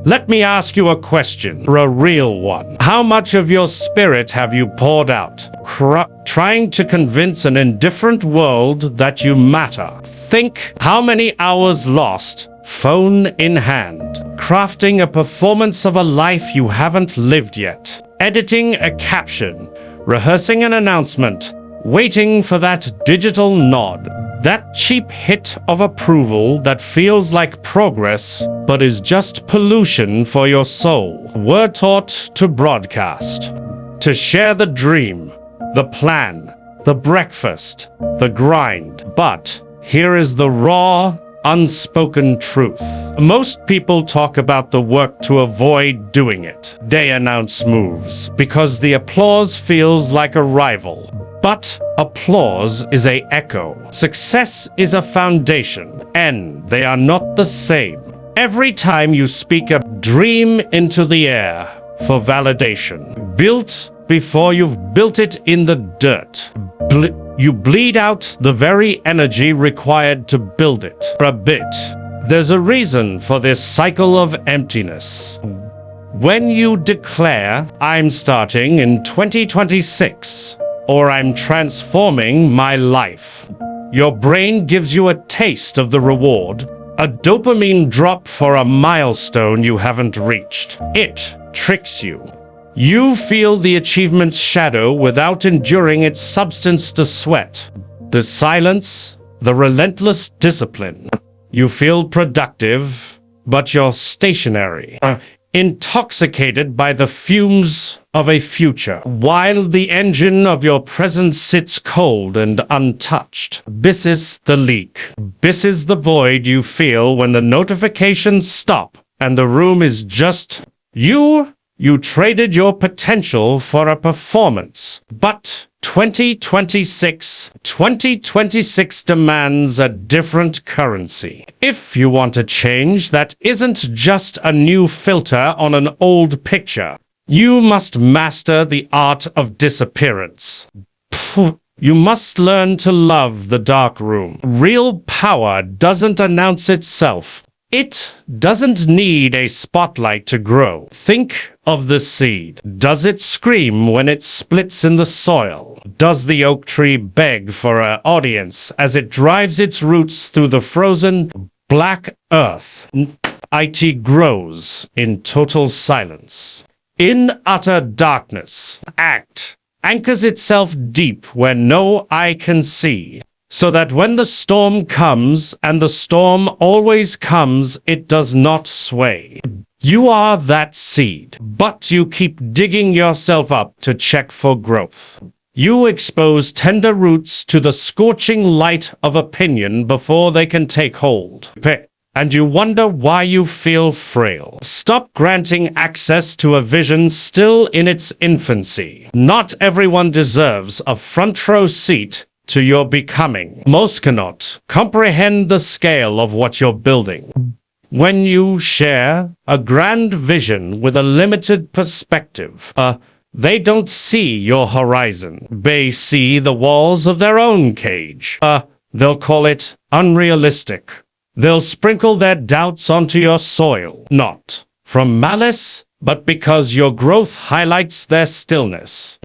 Let me ask you a question, a real one. How much of your spirit have you poured out, trying to convince an indifferent world that you matter? Think how many hours lost, phone in hand, crafting a performance of a life you haven't lived yet, editing a caption, rehearsing an announcement, waiting for that digital nod, that cheap hit of approval that feels like progress but is just pollution for your soul. We're taught to broadcast, to share the dream, the plan, the breakfast, the grind. But here is the raw, unspoken truth. Most people talk about the work to avoid doing it. They announce moves because the applause feels like a rival. But applause is an echo. Success is a foundation, and they are not the same. Every time you speak a dream into the air for validation, built before you've built it in the dirt, you bleed out the very energy required to build it. For a bit, there's a reason for this cycle of emptiness. When you declare, I'm starting in 2026, or I'm transforming my life, your brain gives you a taste of the reward, a dopamine drop for a milestone you haven't reached. It tricks you. You feel the achievement's shadow without enduring its substance to sweat. The silence, the relentless discipline. You feel productive, but you're stationary, intoxicated by the fumes of a future, while the engine of your present sits cold and untouched. This is the leak. This is the void you feel when the notifications stop and the room is just you. You traded your potential for a performance, but 2026 demands a different currency. If you want a change that isn't just a new filter on an old picture, you must master the art of disappearance. You must learn to love the dark room. Real power doesn't announce itself. It doesn't need a spotlight to grow. Think of the seed. Does it scream when it splits in the soil? Does the oak tree beg for an audience as it drives its roots through the frozen black earth? It grows in total silence. In utter darkness, anchors itself deep where no eye can see, so that when the storm comes, and the storm always comes, it does not sway. You are that seed, but you keep digging yourself up to check for growth. You expose tender roots to the scorching light of opinion before they can take hold. And you wonder why you feel frail. Stop granting access to a vision still in its infancy. Not everyone deserves a front row seat to your becoming. Most cannot comprehend the scale of what you're building. When you share a grand vision with a limited perspective, they don't see your horizon. They see the walls of their own cage. They'll call it unrealistic. They'll sprinkle their doubts onto your soil, not from malice, but because your growth highlights their stillness.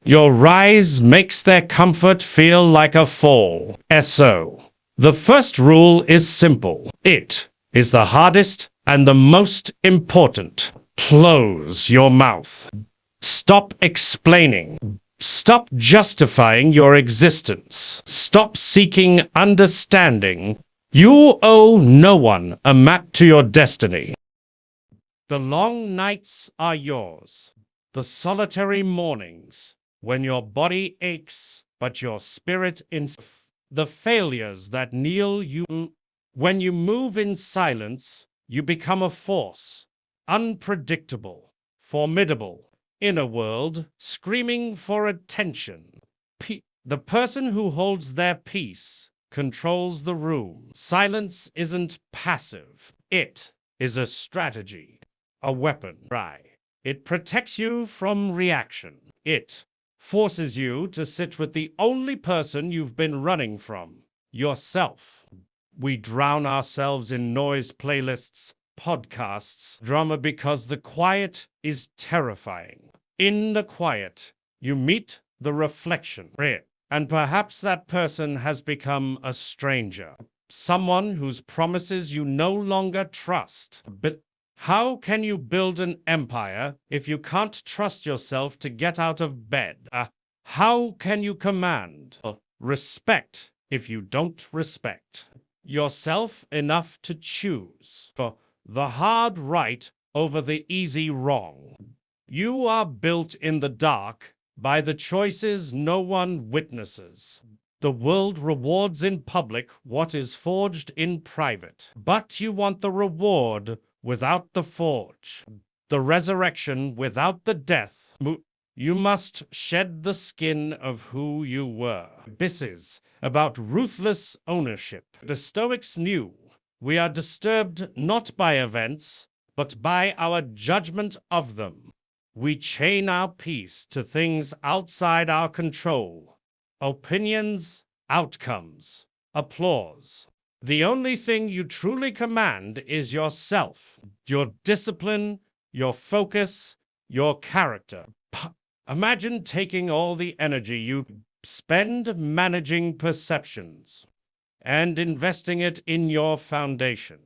Your rise makes their comfort feel like a fall. So, the first rule is simple. It is the hardest and the most important. Close your mouth. Stop explaining. Stop justifying your existence. Stop seeking understanding. You owe no one a map to your destiny. The long nights are yours. The solitary mornings, when your body aches, but your spirit the failures that kneel you. When you move in silence, you become a force, unpredictable, formidable, in a world screaming for attention. The person who holds their peace controls the room. Silence isn't passive. It is a strategy, a weapon. It protects you from reaction. It forces you to sit with the only person you've been running from, yourself. We drown ourselves in noise playlists, podcasts, drama because the quiet is terrifying. In the quiet, you meet the reflection. And perhaps that person has become a stranger, someone whose promises you no longer trust. But how can you build an empire if you can't trust yourself to get out of bed? How can you command respect if you don't respect yourself enough to choose for the hard right over the easy wrong? You are built in the dark by the choices no one witnesses. The world rewards in public what is forged in private. But you want the reward without the forge, the resurrection without the death. You must shed the skin of who you were. This is about ruthless ownership. The Stoics knew we are disturbed not by events, but by our judgment of them. We chain our peace to things outside our control. Opinions, outcomes, applause. The only thing you truly command is yourself, your discipline, your focus, your character. Imagine taking all the energy you spend managing perceptions and investing it in your foundation.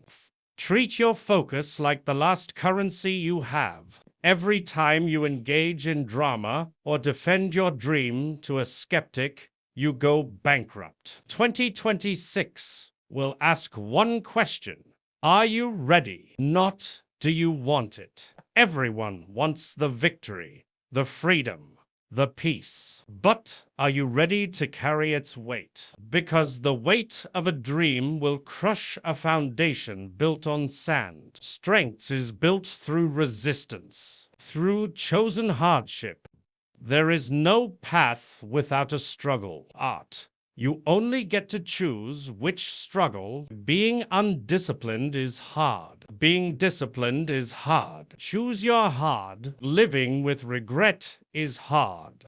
Treat your focus like the last currency you have. Every time you engage in drama or defend your dream to a skeptic, you go bankrupt. 2026 will ask one question. Are you ready? Not, do you want it? Everyone wants the victory, the freedom, the peace. But are you ready to carry its weight? Because the weight of a dream will crush a foundation built on sand. Strength is built through resistance, through chosen hardship. There is no path without a struggle. Art. You only get to choose which struggle. Being undisciplined is hard. Being disciplined is hard. Choose your hard. Living with regret is hard.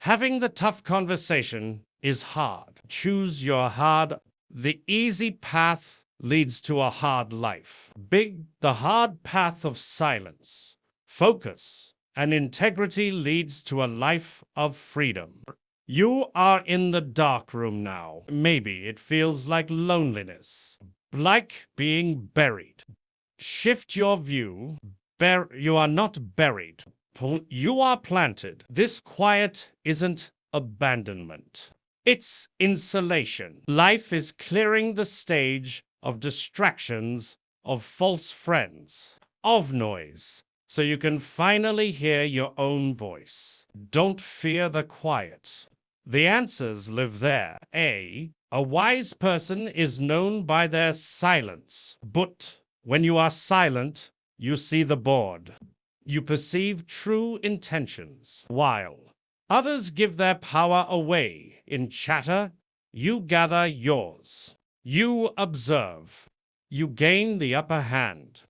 Having the tough conversation is hard. Choose your hard. The easy path leads to a hard life. The hard path of silence, focus, and integrity leads to a life of freedom. You are in the dark room now. Maybe it feels like loneliness, like being buried. Shift your view. You are not buried. You are planted. This quiet isn't abandonment. It's insulation. Life is clearing the stage of distractions, of false friends, of noise, so you can finally hear your own voice. Don't fear the quiet. The answers live there. A wise person is known by their silence. But when you are silent, you see the board. You perceive true intentions. While others give their power away in chatter, you gather yours. You observe. You gain the upper hand.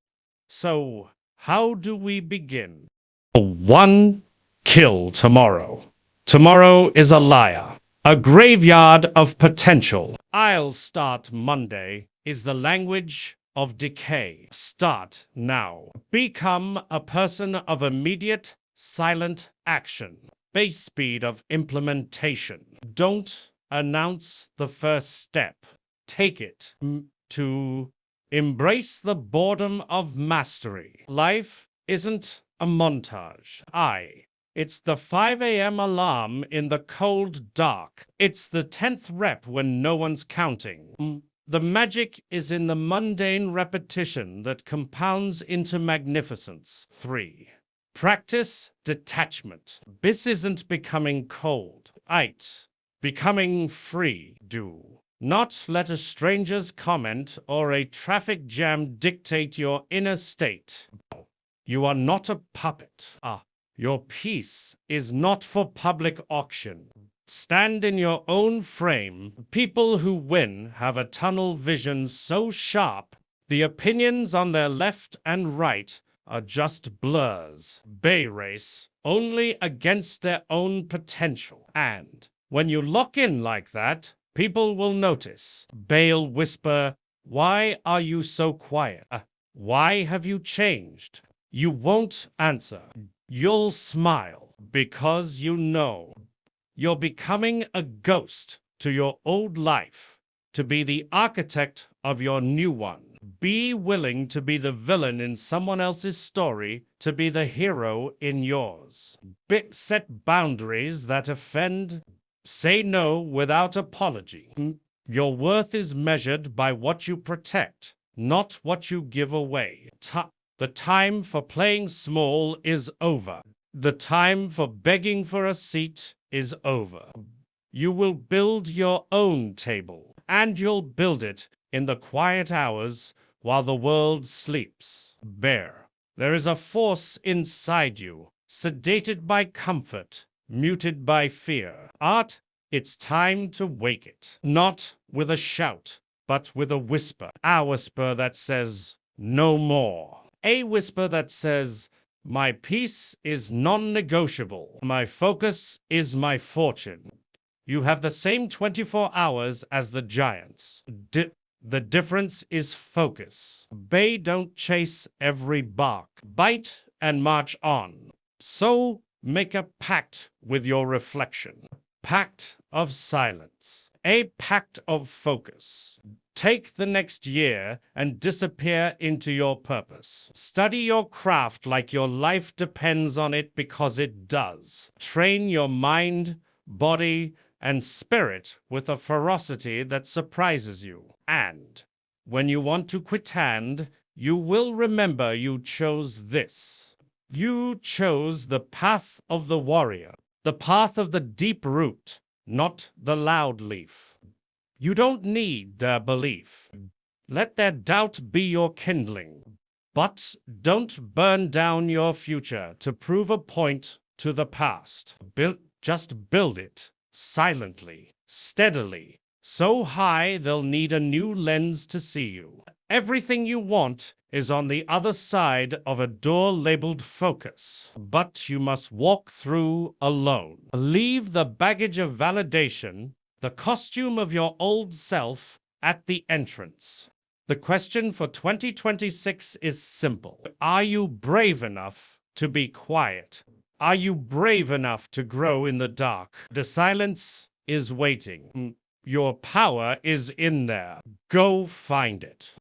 So, how do we begin? One kill tomorrow. Tomorrow is a liar, a graveyard of potential. I'll start Monday is the language of decay. Start now. Become a person of immediate, silent action. Base speed of implementation. Don't announce the first step. Take it to embrace the boredom of mastery. Life isn't a montage. It's the 5 a.m. alarm in the cold dark. It's the 10th rep when no one's counting. The magic is in the mundane repetition that compounds into magnificence. 3. Practice detachment. This isn't becoming cold. 8. Becoming free. Do not let a stranger's comment or a traffic jam dictate your inner state. You are not a puppet. Your peace is not for public auction. Stand in your own frame. People who win have a tunnel vision so sharp, the opinions on their left and right are just blurs. Bay race only against their own potential. And when you lock in like that, people will notice. They'll whisper, "Why are you so quiet?" Why have you changed? You won't answer. You'll smile because you know you're becoming a ghost to your old life, to be the architect of your new one. Be willing to be the villain in someone else's story, to be the hero in yours. Set boundaries that offend. Say no without apology. Your worth is measured by what you protect, not what you give away. The time for playing small is over. The time for begging for a seat is over. You will build your own table, and you'll build it in the quiet hours while the world sleeps. Bear, there is a force inside you, sedated by comfort, muted by fear. Art, it's time to wake it. Not with a shout, but with a whisper. A whisper that says, no more. A whisper that says, my peace is non-negotiable. My focus is my fortune. You have the same 24 hours as the giants. The difference is focus. They don't chase every bark. Bite and march on. So make a pact with your reflection. Pact of silence. A pact of focus. Take the next year and disappear into your purpose. Study your craft like your life depends on it, because it does. Train your mind, body, and spirit with a ferocity that surprises you. And when you want to quit hand, you will remember you chose this. You chose the path of the warrior, the path of the deep root, not the loud leaf. You don't need their belief. Let their doubt be your kindling. But don't burn down your future to prove a point to the past. Just build it. Silently, steadily, so high they'll need a new lens to see you. Everything you want is on the other side of a door labeled focus, but you must walk through alone. Leave the baggage of validation, the costume of your old self, at the entrance. The question for 2026 is simple. Are you brave enough to be quiet? Are you brave enough to grow in the dark? The silence is waiting. Your power is in there. Go find it.